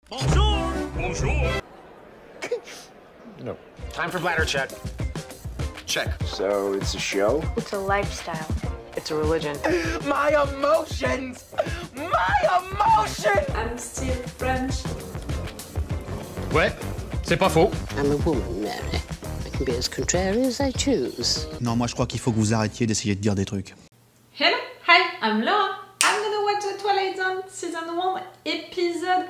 Bonjour! Bonjour! No. Time for bladder check. Check. So it's a show? It's a lifestyle. It's a religion. My emotions! My emotions! I'm still French. Ouais, c'est pas faux. I'm a woman, Mary. I can be as contrary as I choose. Non, moi je crois qu'il faut que vous arrêtiez d'essayer de dire des trucs. Hello, hi, I'm Laura. I'm gonna watch the Twilight Zone Season 1, Episode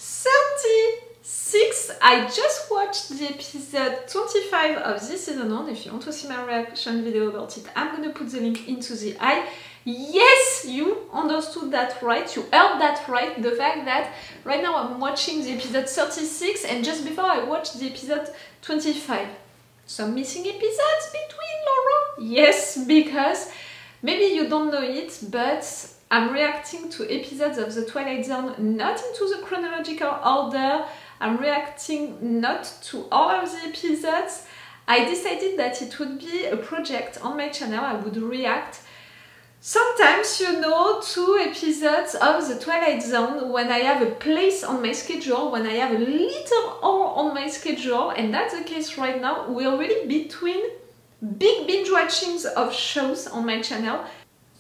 36. I just watched the episode 25 of this season 1. If you want to see my reaction video about it, I'm gonna put the link into the eye. Yes, you understood that right, you heard that right, the fact that right now I'm watching the episode 36 and just before I watched the episode 25. Some missing episodes between, Laura? Yes, because maybe you don't know it, but I'm reacting to episodes of the Twilight Zone not into the chronological order. I'm reacting not to all of the episodes. I decided that it would be a project on my channel. I would react sometimes, you know, to episodes of the Twilight Zone when I have a place on my schedule, when I have a little hour on my schedule, and that's the case right now. We're really between big binge watchings of shows on my channel.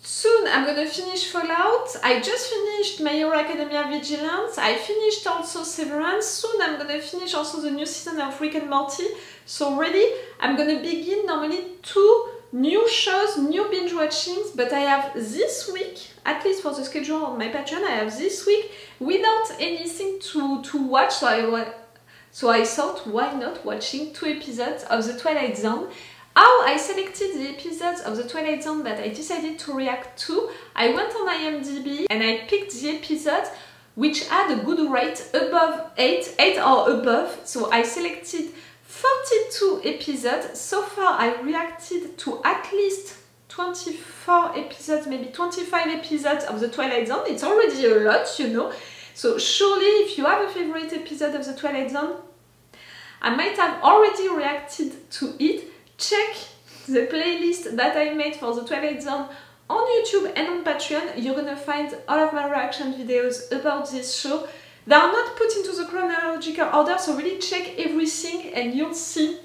Soon I'm gonna finish Fallout. I just finished My Hero Academia Vigilance. I finished also Severance. Soon I'm gonna finish also the new season of Rick and Morty. So really, I'm gonna begin normally 2 new shows, new binge watchings, but I have this week, at least for the schedule on my Patreon, I have this week without anything to watch, so I thought, why not watching 2 episodes of the Twilight Zone. How I selected the episodes of the Twilight Zone that I decided to react to, I went on imdb and I picked the episodes which had a good rate above 8 or above, so I selected 42 episodes. So far I reacted to at least 24 episodes, maybe 25 episodes of the Twilight Zone. It's already a lot, you know. So surely if you have a favorite episode of the Twilight Zone, I might have already reacted to it. Check the playlist that I made for the Twilight Zone on YouTube and on Patreon. You're gonna find all of my reaction videos about this show. They are not put into the chronological order, so really check everything and you'll see.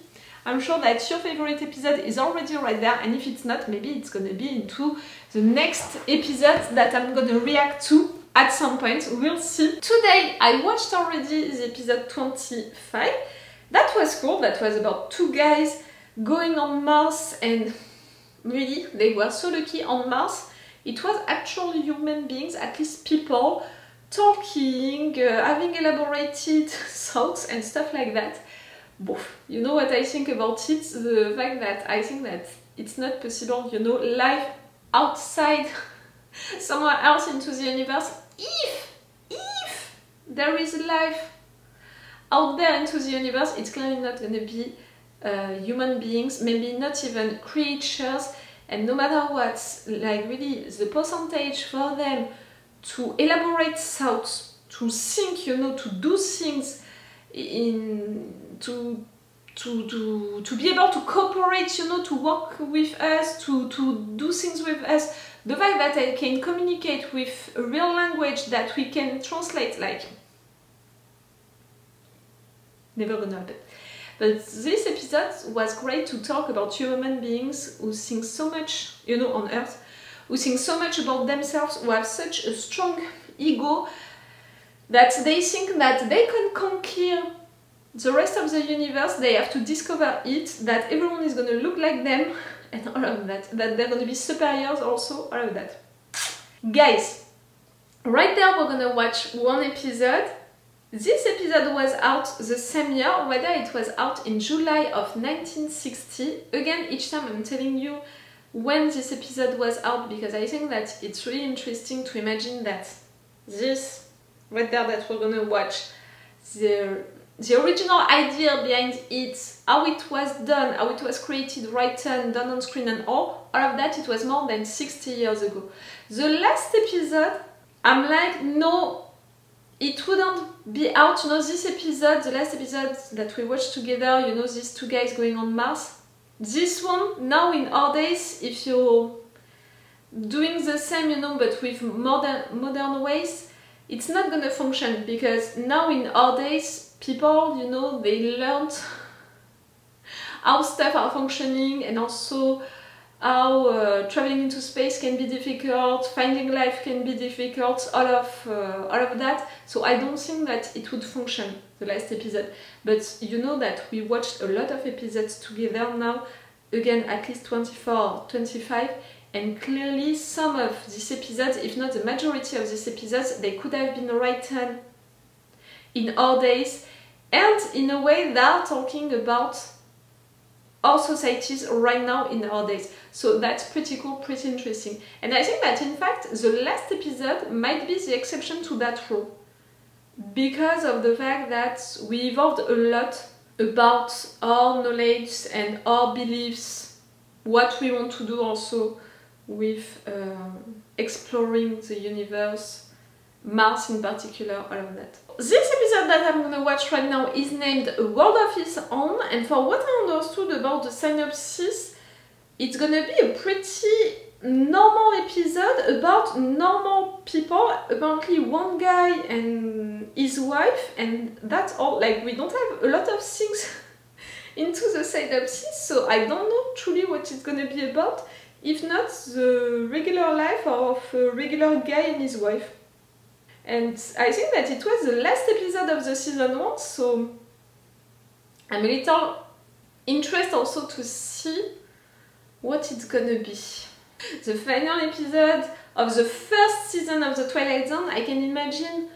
I'm sure that your favorite episode is already right there, and if it's not, maybe it's gonna be into the next episode that I'm gonna react to at some point. We'll see. Today I watched already the episode 25. That was cool. That was about 2 guys going on Mars, and really they were so lucky on Mars. It was actually human beings, at least people, talking, having elaborated thoughts and stuff like that. You know what I think about it? The fact that I think that it's not possible, you know, life outside somewhere else into the universe. If there is life out there into the universe, it's clearly not gonna be human beings, maybe not even creatures, and no matter what, like really the percentage for them to elaborate thoughts, to think, you know, to do things, to be able to cooperate, you know, to work with us, to do things with us, the fact that I can communicate with a real language that we can translate, like, never gonna happen. But this episode was great to talk about human beings who think so much, you know, on Earth, who think so much about themselves, who have such a strong ego that they think that they can conquer the rest of the universe. They have to discover it, that everyone is going to look like them, and all of that, that they're going to be superiors also, all of that. Guys, right there we're going to watch 1 episode. This episode was out the same year, whether it was out in July of 1960. Again, each time I'm telling you when this episode was out, because I think that it's really interesting to imagine that this right there that we're gonna watch, the original idea behind it, how it was done, how it was created, written, done on screen and all of that, it was more than 60 years ago. The last episode, I'm like, no, it wouldn't be out, you know, this episode, the last episode that we watched together, you know, these 2 guys going on Mars. This one, now in our days, if you're doing the same, you know, but with modern ways, it's not gonna function, because now in our days, people, you know, they learned how stuff are functioning, and also how traveling into space can be difficult, finding life can be difficult, all of that. So I don't think that it would function, the last episode. But you know that we watched a lot of episodes together now, again at least 24, 25, and clearly some of these episodes, if not the majority of these episodes, they could have been written in our days, and in a way they are talking about our societies right now in our days. So that's pretty cool, pretty interesting. And I think that in fact the last episode might be the exception to that rule, because of the fact that we evolved a lot about our knowledge and our beliefs, what we want to do also with exploring the universe, Mars in particular, all of that. This episode that I'm gonna watch right now is named A World of Its Own, and for what I understood about the synopsis, it's gonna be a pretty normal episode about normal people, apparently one guy and his wife, and that's all. Like, we don't have a lot of things into the synopsis, so I don't know truly what it's gonna be about, if not the regular life of a regular guy and his wife. And I think that it was the last episode of the season 1, so I'm a little interested also to see what it's gonna be. The final episode of the first season of the Twilight Zone, I can imagine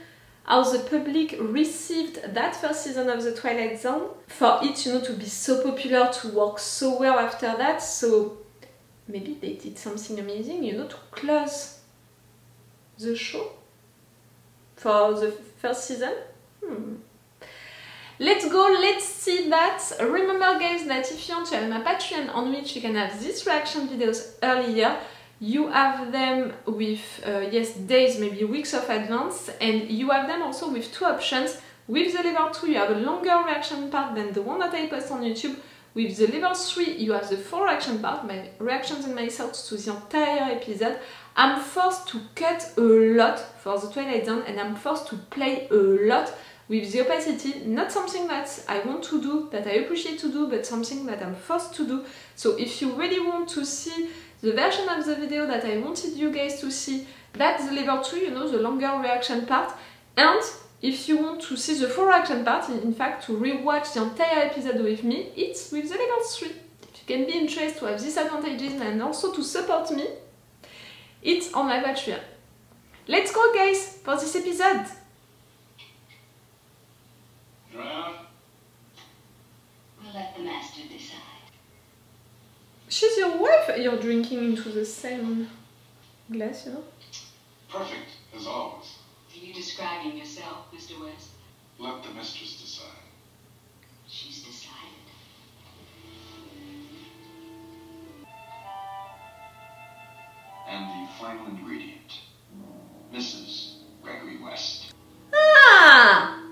how the public received that first season of the Twilight Zone, for it, you know, to be so popular, to work so well after that. So maybe they did something amazing, you know, to close the show for the first season. Let's go, let's see that. Remember guys that if you want to have my Patreon on which you can have these reaction videos earlier, you have them with, yes, days, maybe weeks of advance, and you have them also with two options. With the level 2 you have a longer reaction part than the one that I post on YouTube. With the level 3 you have the full reaction part, my reactions and my thoughts to the entire episode. I'm forced to cut a lot for the Twilight Zone, and I'm forced to play a lot with the opacity. Not something that I want to do, that I appreciate to do, but something that I'm forced to do. So if you really want to see the version of the video that I wanted you guys to see, that's the level 2, you know, the longer reaction part. And if you want to see the full reaction part, in fact to rewatch the entire episode with me, it's with the level 3. If you can be interested to have these advantages and also to support me, it's on my Patreon. Let's go guys for this episode! We'll let the master decide. She's your wife, you're drinking into the same glass, you know? Perfect, as always. Are you describing yourself, Mr. West? Let the mistress decide. She's decided. And the final ingredient, Mrs. Gregory West. Ah!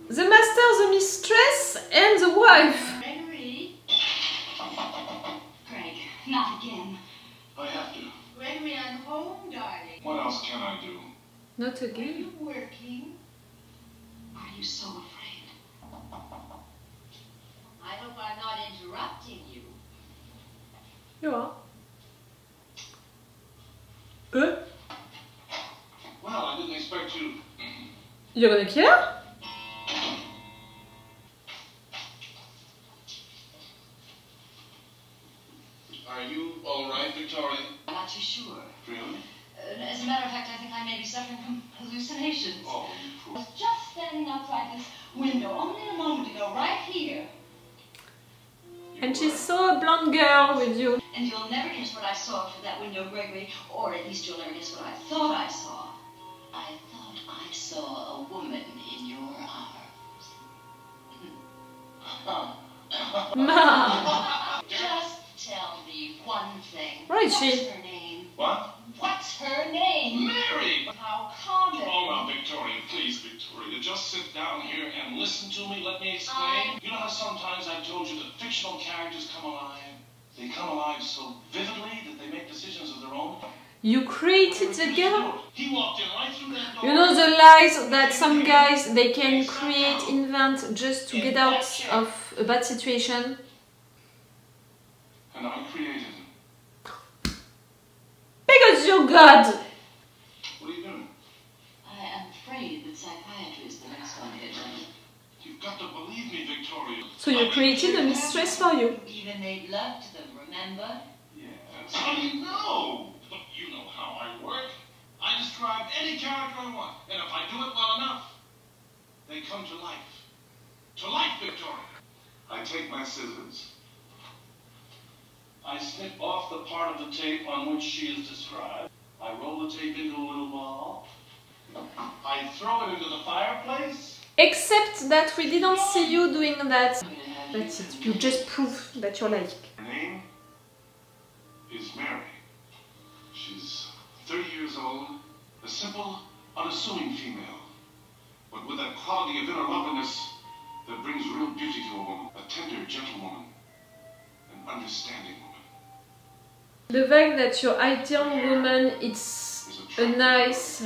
The master, the mistress, and the wife! Gregory? Greg, not again. I have to. Gregory, I'm home, darling. What else can I do? Not Are again. you working? Are you so afraid? I hope I'm not interrupting you. You are. Well, I didn't expect you. You're gonna kill her? Are you all right, Victoria? I'm not too sure. Really? As a matter of fact, I think I may be suffering from hallucinations. Oh, you I poor. was just standing outside this window only a moment ago, right here. And she saw a blonde girl with you. And you'll never guess what I saw through that window, Gregory, or at least you'll never guess what I thought I saw. I thought I saw a woman in your arms. Just tell me one thing. Right, What's she- her name? What? What's her name? Mary! How common. Oh, now, Victoria, please, Victoria, just sit down here and listen to me. Let me explain. You know how sometimes I've told you that fictional characters come alive? They come alive so vividly that they make decisions of their own. You created the girl? He walked in right through that door. You know the lies that some guys, they can create, invent just to get out of a bad situation? And I created him. Because you're God! What are you doing? I am afraid that psychiatry is the next on the agenda. You've got to believe me, Victoria. So you created a mistress for you. Even made love to them, remember? Yes. How do you know? Look, you know how I work. I describe any character I want, and if I do it well enough, they come to life. To life, Victoria. I take my scissors. I snip off the part of the tape on which she is described. I roll the tape into a little ball. I throw it into the fireplace. Except that we didn't see you doing that. That's it. You just prove that you're like. Her name is Mary. She's 30 years old, a simple, unassuming female, but with that quality of inner loveliness that brings real beauty to a woman, a tender, gentle woman, an understanding woman. The fact that your ideal woman is a nice,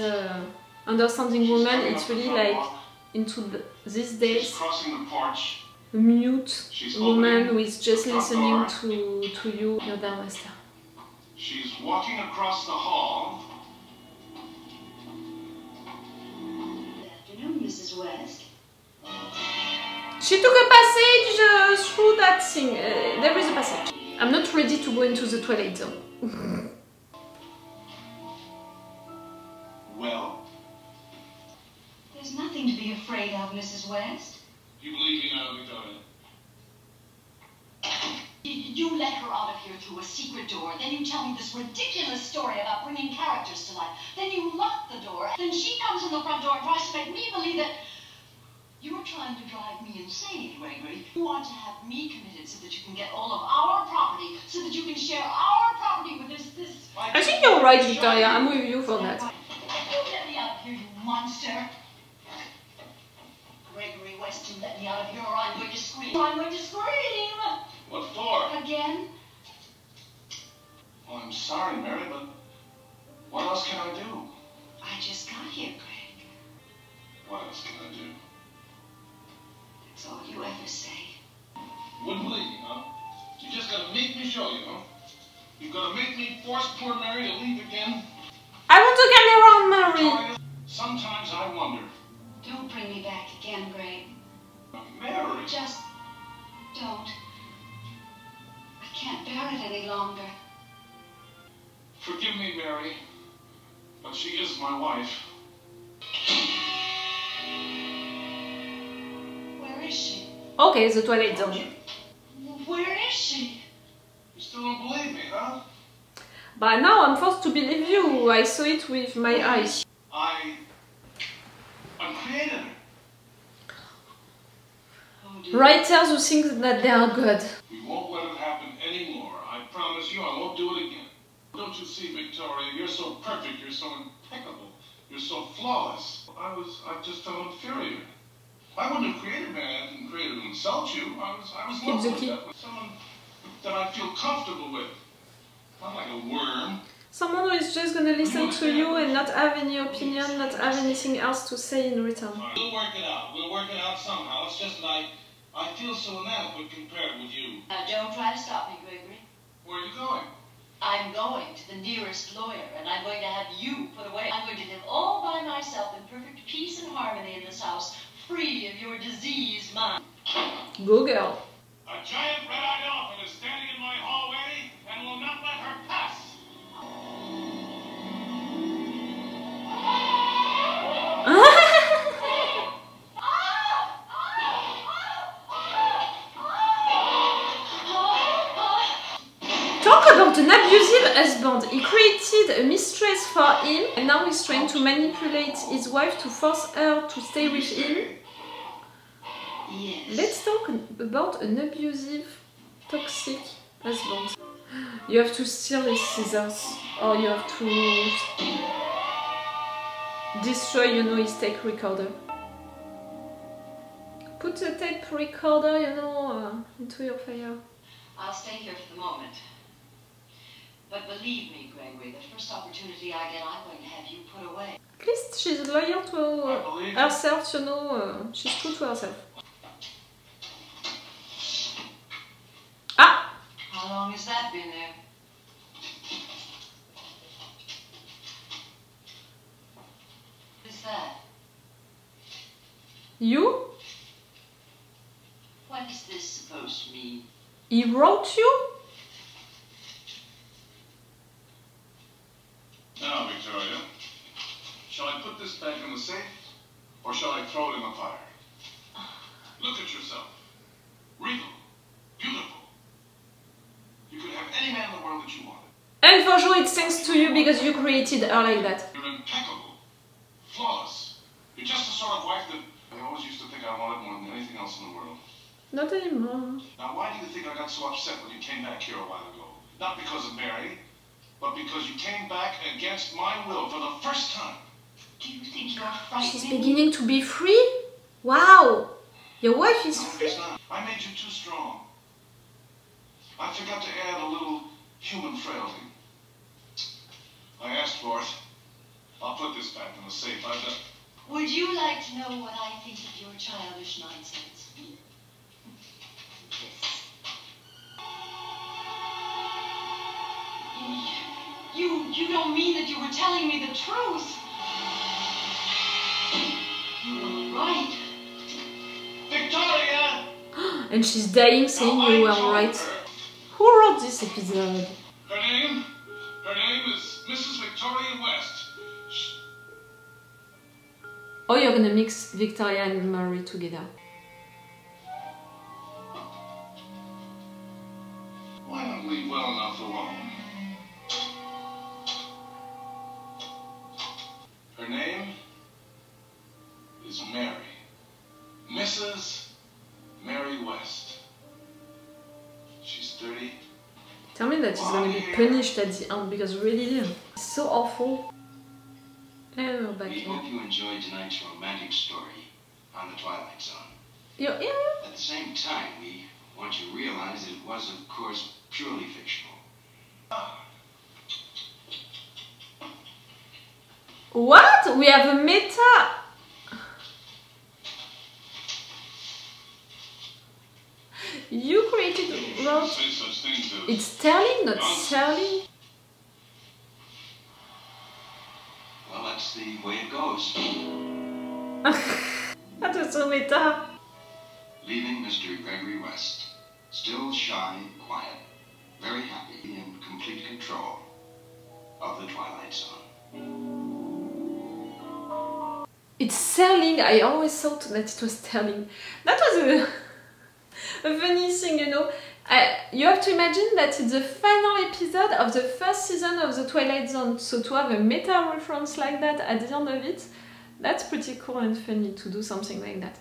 understanding woman, it's really like into these days. She's crossing the porch. A mute woman who is just listening to you, your Dharma master. She's walking across the hall. Good afternoon, Mrs. West. She took a passage through that thing. There is a passage. I'm not ready to go into the Twilight Zone. Well, There's nothing to be afraid of, Mrs. West. you believe me now, Victoria? You let her out of here through a secret door, then you tell me this ridiculous story about bringing characters to life. Then you lock the door, then she comes in the front door and tries to make me believe that you're trying to drive me insane, Gregory. You want to have me committed so that you can get all of our property, so that you can share our property with this... I think you're right, Victoria. I'm with you for that. You let me out of here, you monster. Gregory West, you let me out of here or I'm going to scream. I'm going to scream! What for? Again? Well, I'm sorry, Mary, but what else can I do? I just got here, Greg. What else can I do? That's all you ever say. Wouldn't believe me, huh? You just gotta make me show you, huh? You gotta make me force poor Mary to leave again? I want to get around Mary. Victoria, sometimes I wonder. Don't bring me back again, Greg. Mary! Just don't. I can't bear it any longer. Forgive me, Mary, but she is my wife. Where is she? Okay, the Twilight Zone. Where is she? You still don't believe me, huh? But now I'm forced to believe you. I saw it with my eyes. I created her. Oh, dear. Writers who think that they are good. We won't let it happen anymore. I promise you I won't do it again. Don't you see, Victoria? You're so perfect. You're so impeccable. You're so flawless. I just felt inferior. I wouldn't have created Mary. I didn't create her to insult you. I was Keep the love key. with that. Someone that I feel comfortable with. Not like a worm. Someone who is just gonna listen to you and not have any opinion, not have anything else to say in return. We'll work it out. We'll work it out somehow. It's just that I feel so inadequate compared with you. Now, don't try to stop me, Gregory. Where are you going? I'm going to the nearest lawyer, and I'm going to have you put away. I'm going to live all by myself in perfect peace and harmony in this house, free of your diseased mind. Go girl. A giant red-eyed elephant is standing in my hallway and will not let her pass. Talk about an abusive husband. He created a mistress for him and now he's trying to manipulate his wife to force her to stay with him. Yes. Let's talk about an abusive, toxic husband. You have to steal his scissors or you have to destroy, you know, his tape recorder. Put the tape recorder, you know, into your fire. I'll stay here for the moment. But believe me, Gregory, the first opportunity I get, I'm going to have you put away. At least she's loyal to herself, you know, she's true to herself. Ah! How long has that been there? What is that? You? What is this supposed to mean? He wrote you? Now, Victoria, shall I put this back in the safe, or shall I throw it in the fire? Look at yourself. Regal. Beautiful. You could have any man in the world that you wanted. And for sure it's thanks to you because you created her like that. You're impeccable. Flawless. You're just the sort of wife that I always used to think I wanted more than anything else in the world. Not anymore. Now, why do you think I got so upset when you came back here a while ago? Not because of Mary, but because you came back against my will for the first time. Do you think you're frightening? She's beginning to be free? Wow! Your wife is No, free? it's not. I made you too strong. I forgot to add a little human frailty. I asked for it. I'll put this back in the safe. Would you like to know what I think of your childish nonsense? You don't mean that you were telling me the truth. You were right. Victoria! And she's dying saying you were right. Who wrote this episode? Her name is Mrs. Victoria West. Oh, you're gonna mix Victoria and Mary together. Why not leave well enough alone? Her name is Mary. Mrs. Mary West. She's 30. Tell me that she's gonna be punished at the end because really, it's so awful. And we're back We here. hope you enjoyed tonight's romantic story on the Twilight Zone. Yeah. At the same time, we want you to realize that it was, of course, purely fictional. What? We have a meta? You created wrote. Say such things as It's telling, not selling. Well, that's the way it goes. That was so meta. Leaving Mr. Gregory West, still shy, quiet, very happy, in complete control of the Twilight Zone. It's selling. I always thought that it was telling. That was a funny thing, you know. You have to imagine that it's the final episode of the first season of the Twilight Zone. So to have a meta reference like that at the end of it, that's pretty cool and funny to do something like that.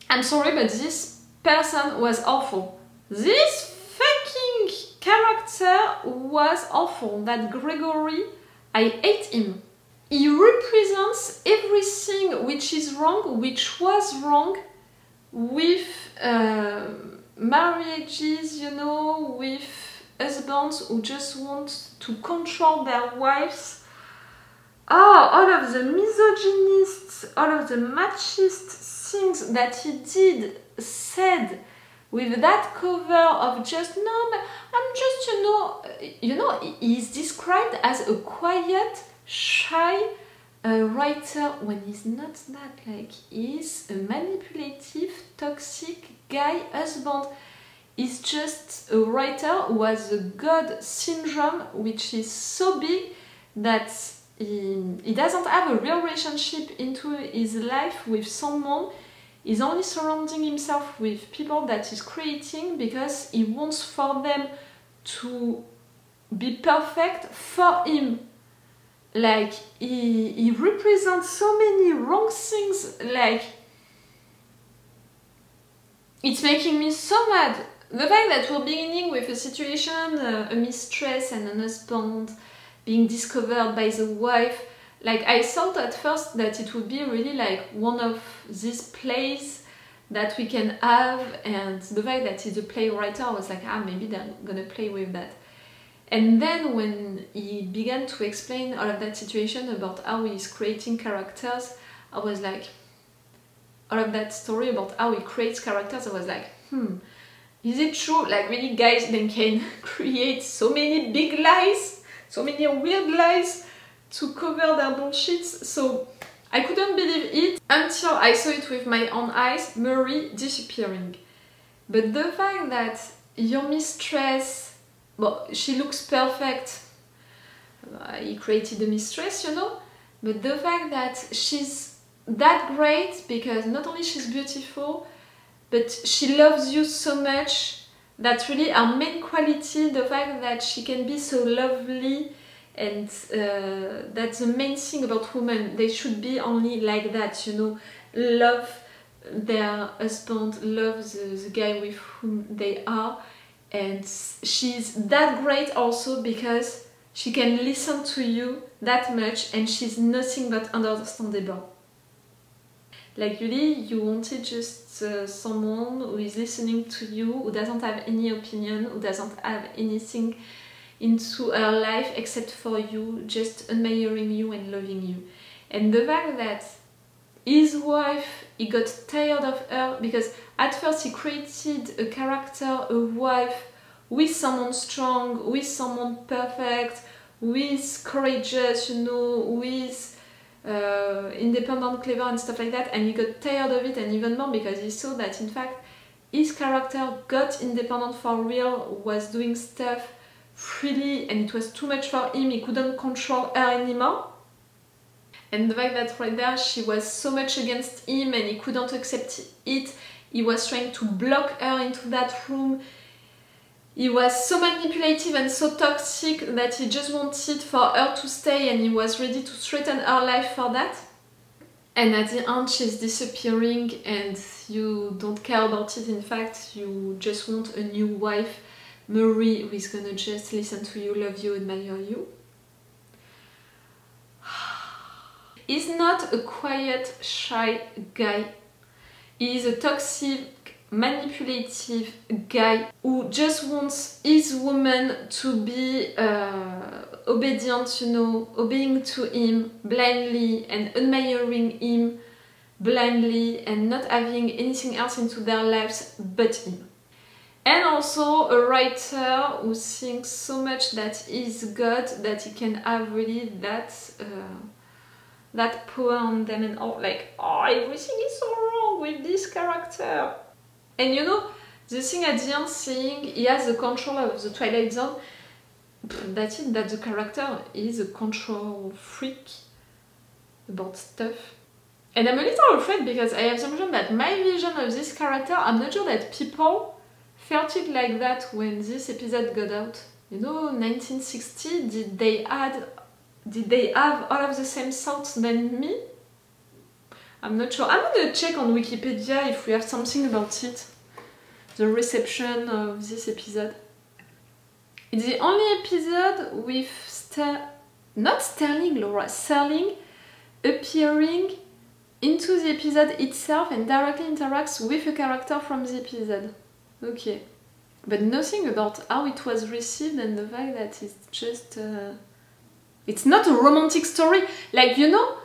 I'm sorry, but this person was awful. This fucking character was awful. That Gregory, I hate him. He represents everything which is wrong, which was wrong with marriages, you know, with husbands who just want to control their wives. Oh, all of the misogynists, all of the machist things that he did, said with that cover of just, no, but I'm just, you know, he's described as a quiet, shy writer when he's not that. Like, he's a manipulative, toxic guy husband. He's just a writer who has a god syndrome, which is so big that he doesn't have a real relationship into his life with someone. He's only surrounding himself with people that he's creating because he wants for them to be perfect for him. Like, he represents so many wrong things. Like, it's making me so mad. The fact that we're beginning with a situation, a mistress and an husband being discovered by the wife. Like, I thought at first that it would be really like one of these plays that we can have, and the fact that he's a playwriter, I was like, maybe they're gonna play with that. And then when he began to explain all of that situation about how he's creating characters, I was like, all of that story about how he creates characters, I was like, is it true? Like really guys, they can create so many big lies, so many weird lies to cover their bullshits. So I couldn't believe it until I saw it with my own eyes, Murray disappearing. But the fact that your mistress, well, she looks perfect, he created a mistress, you know, but the fact that she's that great, because not only she's beautiful, but she loves you so much, that's really her main quality, the fact that she can be so lovely, and that's the main thing about women. They should be only like that, you know, love their husband, love the guy with whom they are. And she's that great also because she can listen to you that much, and she's nothing but understandable. Like really, you wanted just someone who is listening to you, who doesn't have any opinion, who doesn't have anything into her life except for you, just admiring you and loving you. And the fact that his wife, he got tired of her, because at first he created a character, a wife, with someone strong, with someone perfect, with courageous, you know, with independent, clever and stuff like that, and he got tired of it, and even more because he saw that in fact his character got independent for real, was doing stuff freely, and it was too much for him, he couldn't control her anymore. And the fact that right there she was so much against him and he couldn't accept it, he was trying to block her into that room. He was so manipulative and so toxic that he just wanted for her to stay, and he was ready to threaten her life for that. And at the end she's disappearing and you don't care about it, in fact you just want a new wife, Murray, who is gonna just listen to you, love you, admire you. He's not a quiet, shy guy. He is a toxic, manipulative guy who just wants his woman to be obedient, you know, obeying to him blindly and admiring him blindly and not having anything else into their lives but him. And also a writer who thinks so much that he's God, that he can have really that power on them, and all, like, oh, everything is so wrong with this character. And you know, the thing at the end saying he has the control of the Twilight Zone, that's it, that the character is a control freak about stuff. And I'm a little afraid because I have the impression that my vision of this character, I'm not sure that people felt it like that when this episode got out. You know, 1960, did they have all of the same thoughts than me? I'm not sure. I'm gonna check on Wikipedia if we have something about it. The reception of this episode. It's the only episode with not Sterling, Laura, Sterling appearing into the episode itself and directly interacts with a character from the episode. Okay. But nothing about how it was received and the fact that it's just... it's not a romantic story. Like, you know,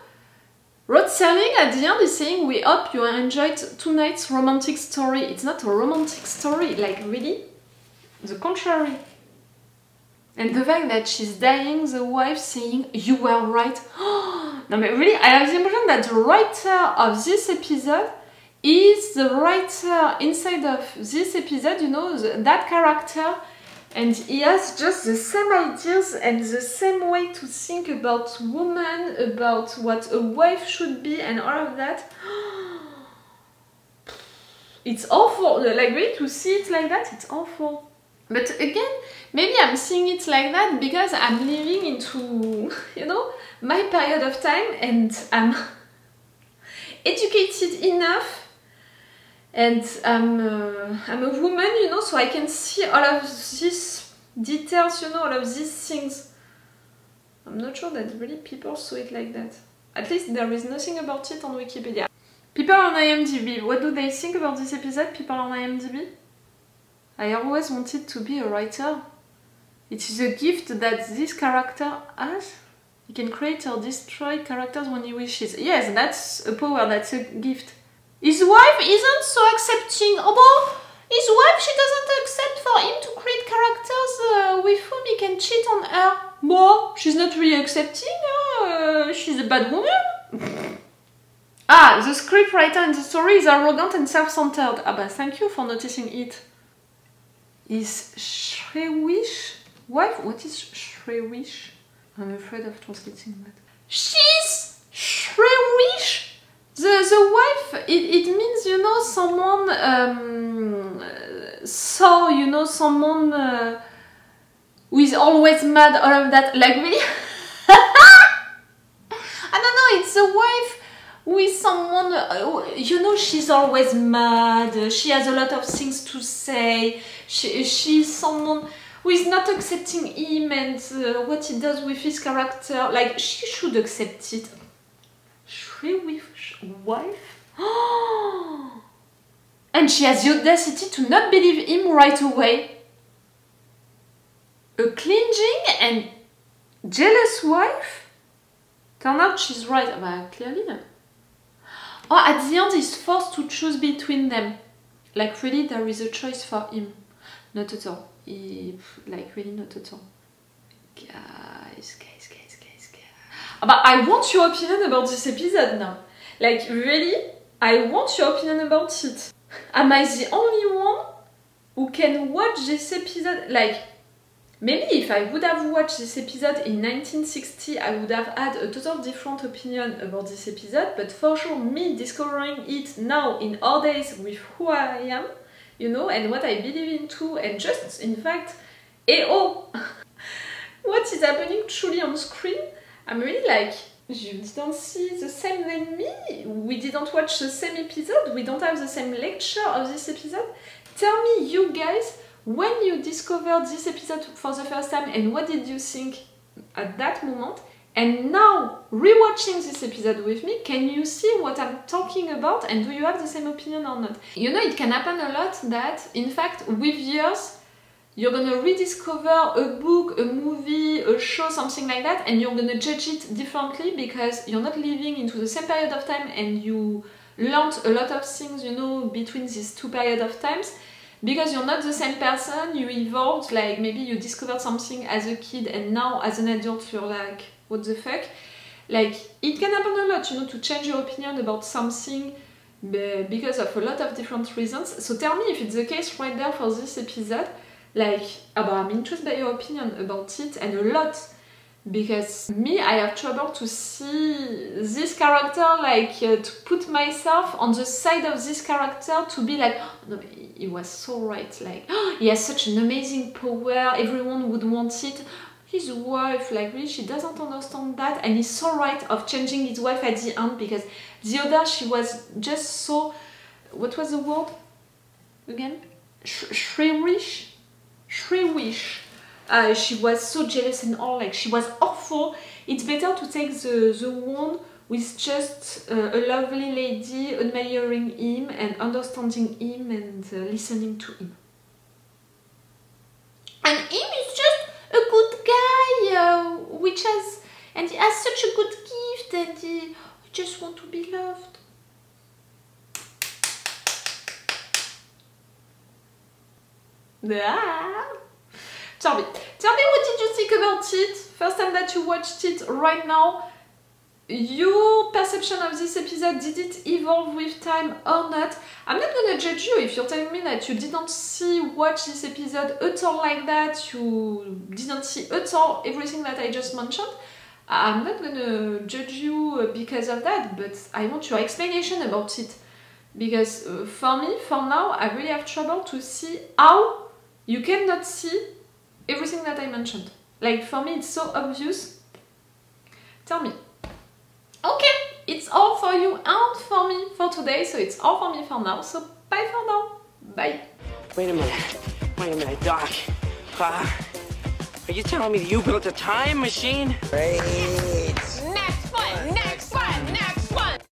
Rod Serling at the end is saying, we hope you enjoyed tonight's romantic story. It's not a romantic story, like really, the contrary. And the fact that she's dying, the wife saying, you were right. No, but really, I have the impression that the writer of this episode is the writer inside of this episode, you know, that character. And he has just the same ideas and the same way to think about women, about what a wife should be and all of that. It's awful, like really to see it like that, it's awful. But again, maybe I'm seeing it like that because I'm living into, you know, my period of time and I'm educated enough. And I'm a woman, you know, so I can see all of these details, you know, all of these things. I'm not sure that really people saw it like that. At least there is nothing about it on Wikipedia. People on IMDb, what do they think about this episode? People on IMDb? I always wanted to be a writer. It is a gift that this character has. He can create or destroy characters when he wishes. Yes, that's a power, that's a gift. His wife isn't so accepting. Although his wife, she doesn't accept for him to create characters with whom he can cheat on her. Well, she's not really accepting. She's a bad woman. Ah, the scriptwriter in the story is arrogant and self-centered. Ah bah, thank you for noticing it. Is shrewish wife? What is shrewish? I'm afraid of translating that. She's shrewish. The wife, it means, you know, someone someone who is always mad, all of that. Like, really? I don't know, it's a wife with someone, you know, she's always mad, she has a lot of things to say, she's someone who is not accepting him and what he does with his character. Like, she should accept it. Shrewish wife? And she has the audacity to not believe him right away. A clinging and jealous wife? Turn out she's right. Bah, clearly. Oh, at the end he's forced to choose between them. Like, really, there is a choice for him. Not at all. Like, really not at all. Guys. But I want your opinion about this episode now. Like, really, I want your opinion about it. Am I the only one who can watch this episode? Like, maybe if I would have watched this episode in 1960, I would have had a total different opinion about this episode. But for sure, me discovering it now in our days with who I am, you know, and what I believe into, and just, in fact, what is happening truly on screen, I'm really like, you didn't see the same than me, we didn't watch the same episode, we don't have the same lecture of this episode. Tell me, you guys, when you discovered this episode for the first time, and what did you think at that moment? And now, rewatching this episode with me, can you see what I'm talking about, and do you have the same opinion or not? You know, it can happen a lot that, in fact, with years, you're gonna rediscover a book, a movie, a show, something like that, and you're gonna judge it differently because you're not living into the same period of time and you learned a lot of things, you know, between these two periods of times. Because you're not the same person, you evolved, like maybe you discovered something as a kid and now as an adult you're like, what the fuck? Like, it can happen a lot, you know, to change your opinion about something because of a lot of different reasons. So tell me if it's the case right there for this episode. Like, I'm interested by your opinion about it, and a lot. Because me, I have trouble to see this character, like, to put myself on the side of this character to be like, oh, no, he was so right, like, oh, he has such an amazing power, everyone would want it. His wife, like, really, she doesn't understand that, and he's so right of changing his wife at the end, because the other, she was just so, what was the word again? Shrewish? Shrewish. She was so jealous and all, like, she was awful. It's better to take the one with just a lovely lady admiring him and understanding him and listening to him. And him is just a good guy, and he has such a good gift, and he just want to be loved. Ah. Tell me what did you think about it? First time that you watched it right now. Your perception of this episode, did it evolve with time or not? I'm not gonna judge you if you're telling me that you didn't watch this episode at all like that, you didn't see at all everything that I just mentioned. I'm not gonna judge you because of that, but I want your explanation about it. Because for me, for now, I really have trouble to see how you cannot see everything that I mentioned. Like, for me, it's so obvious. Tell me. Okay, it's all for you and for me for today, so it's all for me for now. So, bye for now. Bye. Wait a minute, Doc. Are you telling me that you built a time machine? Hey.